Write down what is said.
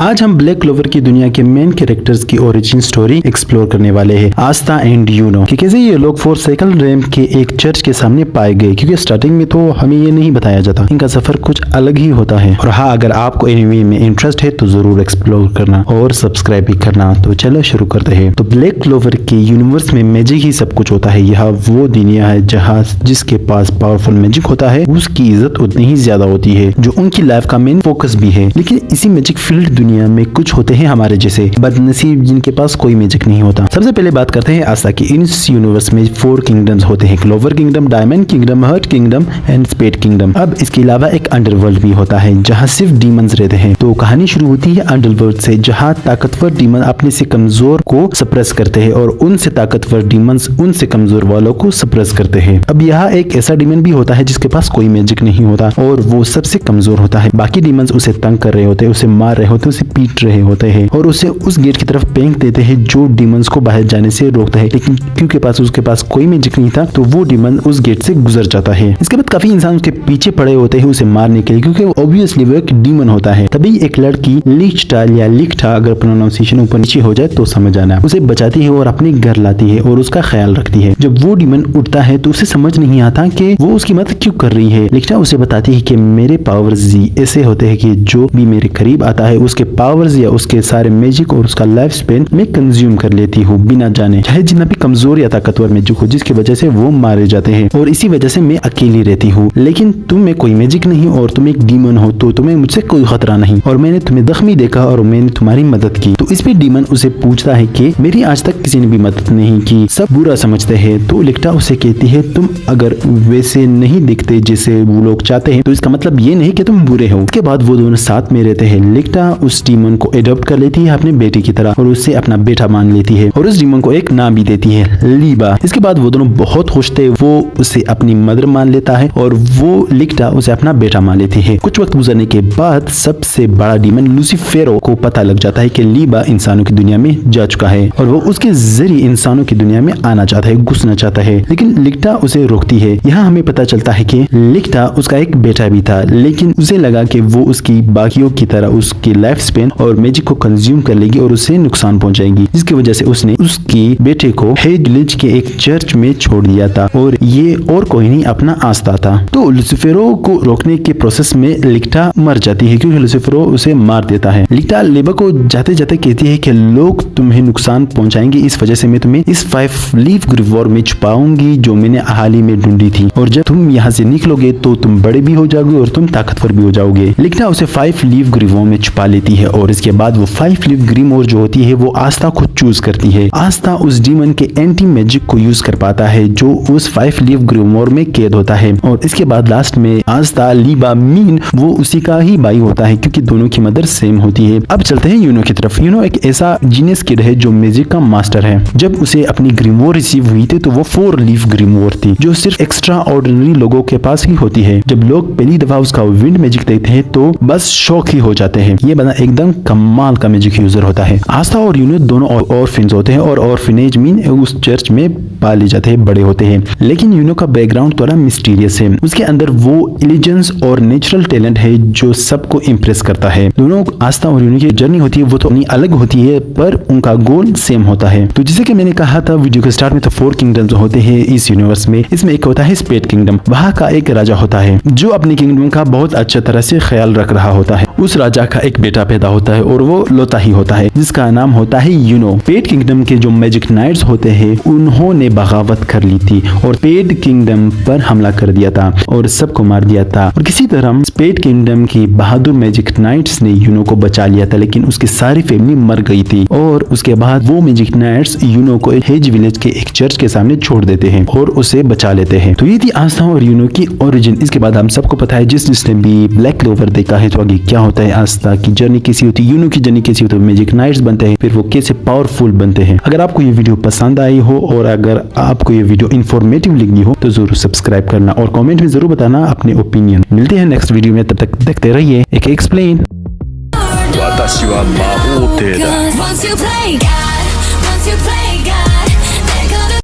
आज हम black clover की दुनिया के मेन कैरेक्टर्स की ओरिजिन स्टोरी एक्सप्लोर करने वाले हैं, आस्था एंड यूनो, कि कैसे ये लोग फोरसाइकिल रैम्प के एक चर्च के सामने पाए गए। क्योंकि स्टार्टिंग में तो हमें ये नहीं बताया जाता, इनका सफर कुछ अलग ही होता है। और हाँ, अगर आपको एनिमे में इंटरेस्ट है तो जरूर एक्सप्लोर करना और सब्सक्राइब भी करना। तो चलो शुरू करते हैं। तो ब्लैक क्लोवर के यूनिवर्स में मैजिक ही सब कुछ होता है। यह वो दुनिया है जहाँ जिसके पास पावरफुल मैजिक होता है उसकी इज्जत उतनी ही ज्यादा होती है, जो उनकी लाइफ का मेन फोकस भी है। लेकिन इसी मैजिक फील्ड दुनिया में कुछ होते हैं हमारे जैसे बदनसीब जिनके पास कोई मैजिक नहीं होता। सबसे पहले बात करते हैं आस्था की। इस यूनिवर्स में 4 किंगडम्स होते हैं, clover kingdom, diamond kingdom, heart kingdom and spade kingdom. अब इसके अलावा एक अंडरवर्ल्ड भी होता है जहाँ सिर्फ डीमंस रहते हैं। तो कहानी शुरू होती है अंडरवर्ल्ड से, जहाँ ताकतवर डीमन अपने से कमजोर को सप्रेस करते हैं और उनसे ताकतवर डीमंस उनसे कमजोर वालों को सप्रेस करते हैं। अब यहाँ एक ऐसा डीमन भी होता है जिसके पास कोई मैजिक नहीं होता और वो सबसे कमजोर होता है। बाकी डीमंस उसे तंग कर रहे होते हैं, उसे मार रहे होते हैं, उसे पीट रहे होते हैं और उसे उस गेट की तरफ फेंक देते हैं जो डीमंस को बाहर जाने से रोकता है। लेकिन क्योंकि उसके पास कोई मैजिक नहीं था तो वो डीमन उस गेट से गुजर जाता है। इसके बाद काफी इंसान उसके पीछे पड़े होते हैं उसे मारने के लिए, क्योंकि ऑब्वियसली वो एक डीमन होता है। तभी एक लड़की लिक्टा या लिक्टा, अगर प्रोनाउंसिएशन ऊपर नीचे हो जाए तो समझ आना, उसे बचाती है और अपने घर लाती है और उसका ख्याल रखती है। जब वो डीमन उठता है तो उसे समझ नहीं आता कि वो उसकी मदद क्यों कर रही है। लिक्टा उसे बताती है कि मेरे पावर्स ऐसे होते हैं कि जो भी मेरे करीब आता है उसके पावर्स या उसके सारे मैजिक और उसका लाइफ स्पेन मैं कंज्यूम कर लेती हूँ बिना जाने, चाहे जितना भी कमजोर या ताकतवर मैजिक हो, जिसकी वजह से वो मारे जाते हैं। और इसी वजह से मैं अकेली रहती हूँ। लेकिन तुम में कोई मैजिक नहीं और तुम एक डीमन हो तो तुम्हें मुझसे कोई खतरा नहीं, और मैंने तुम्हें जख्मी देखा और मैंने तुम्हारी मदद की। तो इस पे डीमन उसे पूछता है कि मेरी आज तक किसी ने भी मदद नहीं की, सब बुरा समझते हैं। तो लिक्टा उसे कहती है तुम अगर वैसे नहीं दिखते जैसे वो लोग चाहते हैं तो इसका मतलब ये नहीं कि तुम बुरे हो। इसके बाद वो दोनों साथ में रहते हैं। लिक्टा उस डीमन को एडॉप्ट कर लेती है अपने बेटे की तरह और उससे अपना बेटा मान लेती है और उस डीमन को एक नाम भी देती है, लीबा। इसके बाद वो दोनों बहुत खुश थे। वो उसे अपनी मदर मान लेता है और वो लिक्टा उसे अपना बेटा मान लेती है। कुछ वक्त गुजरने के बाद सबसे बड़ा डीमन लूसीफेरो को पता लग जाता है कि लीबा इंसानों की दुनिया में जा चुका है और वो उसके जरिए इंसानों की दुनिया में आना चाहता है, घुसना चाहता है। लेकिन लिक्टा उसे रोकती है। यहाँ हमें पता चलता है कि लिक्टा उसका एक बेटा भी था, लेकिन उसे लगा कि वो उसकी बाकियों की तरह उसकी लाइफ स्पेन और मैजिक को कंज्यूम कर लेगी और उसे नुकसान पहुंचाएगी, जिसकी वजह से उसने उसकी बेटे को हेड विलेज के एक चर्च में छोड़ दिया था और ये और कोई नहीं अपना आस्था था। तो लूसीफेरो को रोकने के प्रोसेस में लिक्टा मर जाती है क्योंकि लूसीफेरो उसे मार देता है। लिक्टा लीबा को जाते जाते कहती है कि लोग तुम्हें नुकसान पहुंचाएंगे, इस वजह से मैं तुम्हें इस 5 लीफ ग्रीवोर में छुपाऊंगी जो मैंने हाल ही में ढूंढी थी, और जब तुम यहाँ से निकलोगे तो तुम बड़े भी हो जाओगे और तुम ताकतवर भी हो जाओगे। लिक्टा उसे 5 लीफ ग्रीवोर में छुपा लेती है और इसके बाद वो 5 लीफ ग्रीवोर जो होती है वो आस्था को चूज करती है। आस्था उस डीमन के एंटी मैजिक को यूज कर पाता है जो उस 5 लीफ ग्रीवोर में कैद होता है। और इसके बाद लास्ट में आस्था, लीबा, मीन वो उसी का ही भाई होता है क्योंकि दोनों की मदर सेम होती है। अब चलते हैं यूनो की तरफ। यूनो एक ऐसा जीनियस किड है जो मैजिक का मास्टर है। जब उसे अपनी ग्रीवोर रिसीव हुई थी तो वो 4 लीफ ग्रीवोर थी जो सिर्फ एक्स्ट्रा ऑर्डिनरी लोगों के पास ही होती है। जब लोग पहली दफा उसका विंड मैजिक देखते हैं तो बस शौक ही हो जाते हैं। ये बंदा एकदम कमाल का मैजिक यूजर होता है। आस्था और यूनो दोनों ऑर्फिन्स होते हैं और ऑर्फिनेज मीन उस चर्च में पाले जाते हैं, बड़े होते हैं। लेकिन यूनो का बैकग्राउंड थोड़ा मिस्टीरियस है। उसके अंदर वो इंटेलिजेंस और नेचुरल टैलेंट है जो सबको इम्प्रेस करता है। दोनों आस्था और यूनो की जर्नी होती है वो तो अलग होती है पर उनका गोल सेम होता है। तो जैसे कि मैंने कहा था वीडियो के स्टार्ट में, तो 4 किंगडम्स होते हैं इस यूनिवर्स में। इसमें एक होता है स्पेड किंगडम। वहाँ का एक राजा होता है जो अपने किंगडम का बहुत अच्छी तरह से ख्याल रख रहा होता है। उस राजा का एक बेटा पैदा होता है और वो लोता ही होता है जिसका नाम होता है यूनो। पेड किंगडम के जो मैजिक नाइट्स होते हैं उन्होंने बगावत कर ली थी और पेड किंगडम पर हमला कर दिया था और सबको मार दिया था। और किसी तरह पेड किंगडम की बहादुर मैजिक नाइट्स ने यूनो को बचा लिया था, लेकिन उसकी सारी फैमिली मर गई थी। और उसके बाद वो मैजिक नाइट्स यूनो को हेज विलेज के एक चर्च के सामने छोड़ देते हैं और उसे बचा लेते हैं। तो ये थी आस्था और यूनो की ओरिजिन। इसके बाद हम सबको पता है जिसने भी ब्लैक क्लोवर देखा है तो आगे क्या होता है, आस्था की जर्नी कैसी होती है, यूनो की जर्नी कैसी होती है, मैजिक नाइट्स बनते हैं, फिर वो कैसे पावरफुल बनते हैं। अगर आपको ये वीडियो पसंद आई हो और अगर आपको ये वीडियो इंफॉर्मेटिव लगी हो तो जरूर सब्सक्राइब करना और कमेंट में जरूर बताना अपने ओपिनियन। मिलते हैं नेक्स्ट वीडियो में, तब तक देखते रहिए एक एक्सप्लेन। 私は魔法帝だ。